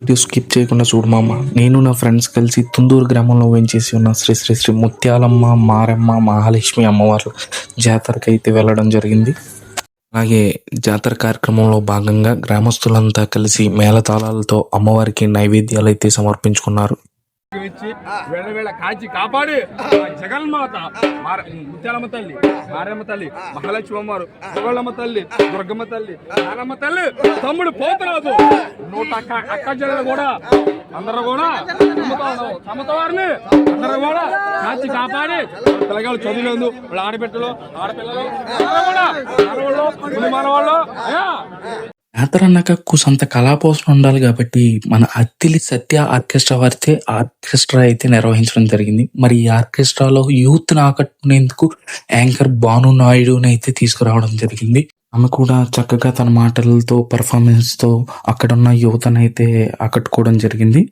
Video skip చేయకుండా చూడు మామ. నేను నా ఫ్రెండ్స్ కలిసి తుందూరు గ్రామంలో వేంచేసి ఉన్న శ్రీ శ్రీ శ్రీ ముత్యాలమ్మ మారమ్మ మహాలక్ష్మి అమ్మవార్ల జాతరకి అయితే వెళ్ళడం జరిగింది. అలాగే జాతర కార్యక్రమంలో భాగంగా గ్రామస్తులంతా కలిసి మేళతాళాలతో అమ్మవారికి నైవేద్యాలు అయితే సమర్పించుకున్నారు. కాచి కాపాడి జగన్మాత ముత్యాలమ్మ తల్లి, మారమ్మ తల్లి, మహాలక్ష్మి అమ్మవారు, సుగళ్ళమ్మ తల్లి, దుర్గమ్మ తల్లి, నానమ్మ తల్లి, తమ్ముడు పోతరాజు 100 అక్క చెల్లెలు కూడా అందరూ కూడా సమతవారిని అందరూ కూడా కాచి కాపాడి పిల్లగాళ్ళు చదువులేదు, వాళ్ళ ఆడబిడ్డలు ఆడపిల్లలు కూడా మనవాళ్ళు. జాతర అన్నాక కుసంత కళాపోషణ ఉండాలి కాబట్టి మన అత్తిలి సత్య ఆర్కెస్ట్రా వారితే ఆర్కెస్ట్రా అయితే నిర్వహించడం జరిగింది. మరి ఈ ఆర్కెస్ట్రాలో యూత్ని ఆకట్టుకునేందుకు యాంకర్ భాను నాయుడుని అయితే తీసుకురావడం జరిగింది. ఆమె కూడా చక్కగా తన మాటలతో పర్ఫార్మెన్స్తో అక్కడున్న యువతను అయితే ఆకట్టుకోవడం జరిగింది.